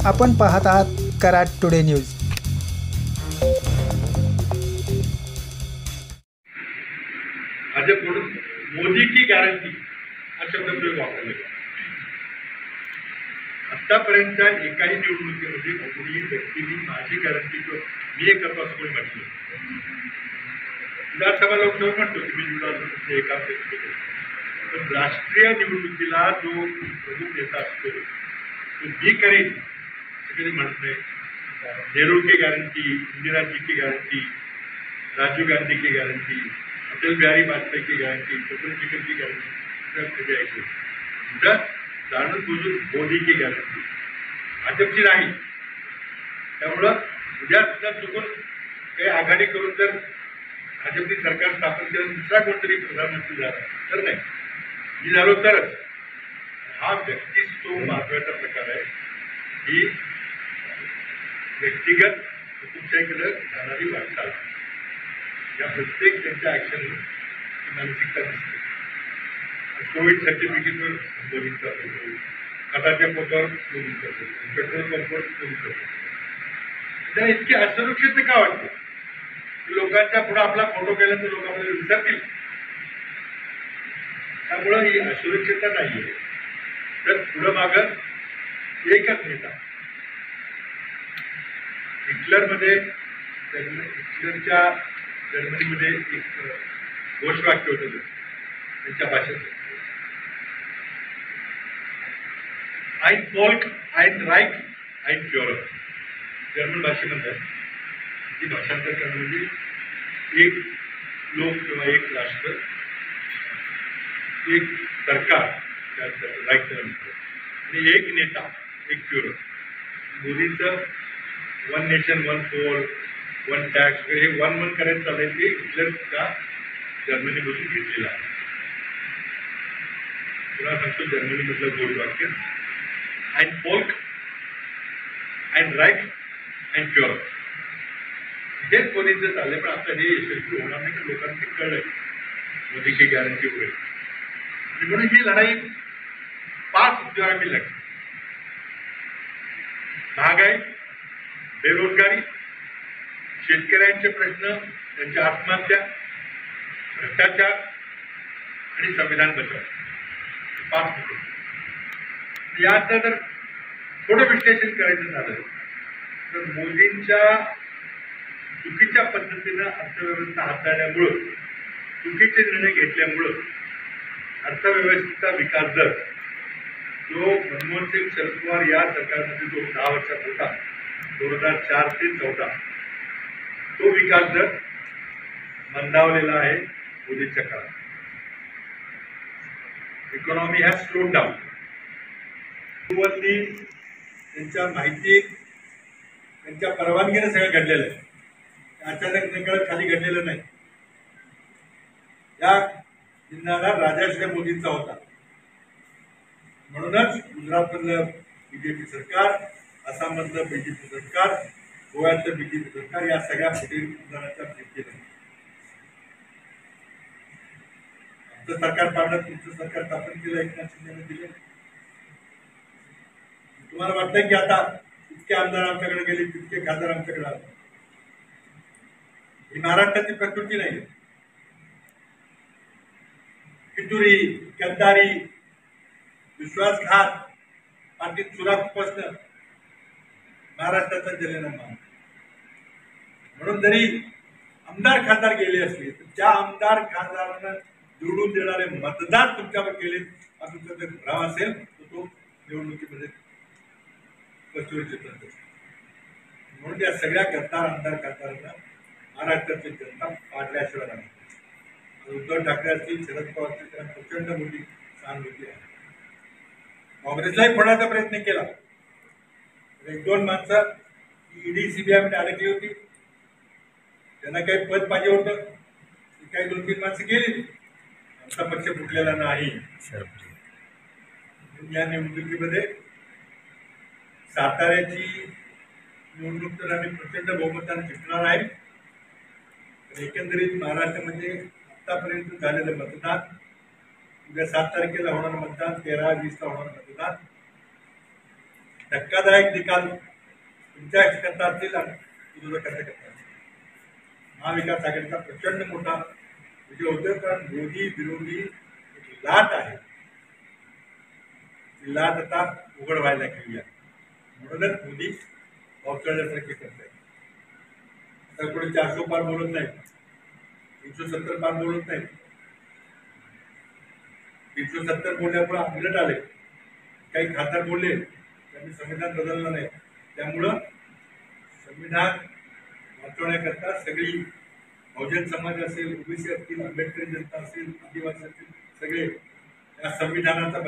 आपण पाहत आहात कराड टुडे न्यूज। मोदी की गॅरंटी हा शब्द प्रयोग वापरला। आतापर्यंतच्या एकाही निवडणुकीमध्ये कुठलीही व्यक्तीने माझी गॅरंटी मी एक करतो असं कोणी म्हटलं। विधानसभा लोकसभा म्हणतो की मी निवडणुकीचे एका पण राष्ट्रीय निवडणुकीला जो प्रमुख नेता असतो तो मी करेन असं कधी म्हणत नाही। नेहरू की गॅरंटी, इंदिरा जी की गॅरंटी, राजीव गांधी की गॅरंटी, अटल बिहारी वाजपेयी की गॅरंटी, चंद्रशेखर की गॅरंटी कधी ऐकलं जाणून बुजून मोदी की गॅरंटी भाजपची नाही। त्यामुळं उद्या सुद्धा चुकून काही आघाडी करून जर भाजपने सरकार स्थापन केलं दुसरा कोणतरी प्रधानमंत्री झाला तर नाही, मी झालो तरच। हा व्यक्तीच तो महत्वाचा प्रकार आहे ही व्यक्तिगत हुकुमशाहीकडे जाणारी वाटचाल या प्रत्येक त्यांच्या ऍक्शन मानसिकता दिसते। कोविड सर्टिफिकेटवर मोदींचा फोटो, खताच्या पोतावर मोदींचा फोटो, पेट्रोल पंपवर मोदींचा फोटो, त्याला इतकी असुरक्षित का वाटते? लोकांच्या पुढे आपला फोटो केला तर लोक आपल्याला विसरतील। त्यामुळं ही असुरक्षितता नाहीये। तर पुढं मागं एकच नेता। हिटलरच्या जर्मनीमध्ये एक घोषवाक्य होतं त्यांच्या भाषेत, आइन फोल्क, आइन राईक, आइन फ्युहरर। जर्मन भाषेमध्ये ती भाषांतर करणं म्हणजे एक लोक किंवा एक राष्ट्र, एक सरकार राईट आणि एक नेता, एक फ्युहरर। मोदींचं one nation one poll, one tax वगैरे हे वन करायचं चाललंय ते हिटलरच्या जर्मनीमधून घेतलेलं आहे। तुला सांगतो जर्मनीमधलं घोषवाक्य, आइन फोल्क, आइन राईट, आइन फ्युहरर। हेच मोदींचं चाललंय। पण आता हे यशस्वी होणार नाही की लोकांना कळलंय मोदी की गॅरंटी होईल आणि म्हणून ही लढाई 5 मुद्द्यावर आम्ही लढली। महागाई, बेरोजगारी, शेतकऱ्यांचे प्रश्न, त्यांच्या आत्महत्या, भ्रष्टाचार आणि संविधान बचाव, 5 मुद्दे। याचं जर थोडं विश्लेषण करायचं झालं तर मोदींच्या चुकीच्या पद्धतीनं अर्थव्यवस्था हाताळल्यामुळं, चुकीचे निर्णय घेतल्यामुळं अर्थव्यवस्थेचा विकास दर जो मनमोहन सिंग, शरद पवार या सरकारमध्ये जो 10 वर्षात होता 2004 ते 14, तो विकास दर मंदावलेला आहे मोदींच्या काळात। Economy has slowed down. त्यांच्या माहिती, त्यांच्या परवानगीने सगळं घडलेलं आहे, अचानक नकळत खाली घडलेलं नाही। या जिल्ह्याला राजाश्रय मोदींचा होता, म्हणूनच गुजरातमधलं बीजेपी सरकार, आसाममधलं बीजेपी सरकार, गोव्यातलं बीजेपी सरकार या सगळ्या फुटीरपणाच्या भेटीला आमचं सरकार पाडलं, तुमचं सरकार स्थापन केलं, एकनाथ शिंदेने दिले। तुम्हाला वाटतं की आता इतके आमदार आमच्याकडे गेले, तितके खासदार आमच्याकडे आले? ही महाराष्ट्राची प्रकृती नाही। फितुरी, गद्दारी, विश्वासघात, पाठीत सुराख खुपसणं महाराष्ट्राचा जलनामा। म्हणून जरी आमदार खासदार गेले असले तर त्या आमदार खासदारांना निवडून देणारे मतदार तुमच्यावर गेले हा तुमचा जर भ्रम असेल तर तो निवडणुकीमध्ये म्हणून या सगळ्या गद्दार आमदार खासदारांना महाराष्ट्राची जनता पाडल्याशिवाय नाही। उद्धव ठाकरे असतील, शरद पवार असतील, त्यांना प्रचंड मोठी सहानुभूती आहे। काँग्रेसलाही फोडण्याचा प्रयत्न केला, 1-2 माणसं ईडी सीबीआयमध्ये अडकली होती, त्यांना काही पद पाहिजे होतं, काही 2-3 माणसं गेली, आमचा पक्ष फुटलेला नाही। या निवडणुकीमध्ये साताऱ्याची निवडणूक तर आम्ही प्रचंड बहुमताने जिंकणार आहे। एकंदरीत महाराष्ट्रामध्ये आतापर्यंत झालेलं मतदान, उद्या 7 तारखेला होणारं मतदान, 13-20 ला होणारं मतदान धक्कादायक निकाल तुमच्या करता असतील आणि विरोधकांच्या करता असतील. महाविकास आघाडीचा प्रचंड मोठा विजय होतोय, कारण मोदी विरोधी एक लाट आहे, ती लाट आता उघड व्हायला गेली आहे. म्हणूनच मोदी पावसाळ्यासारखे करत आहेत. आता कोणी 400 पार बोलत नाही, 370 पार बोलत नाही. 370 बोलल्यामुळे उलट आले, काही खासदार बोलले त्यांनी संविधान बदललं नाही. त्यामुळं संविधान वाचवण्याकरता सगळी बहुजन समाज असेल, ओबीसी असतील, आंबेडकरी जनता असेल, आदिवासी असतील, सगळे या संविधानाचा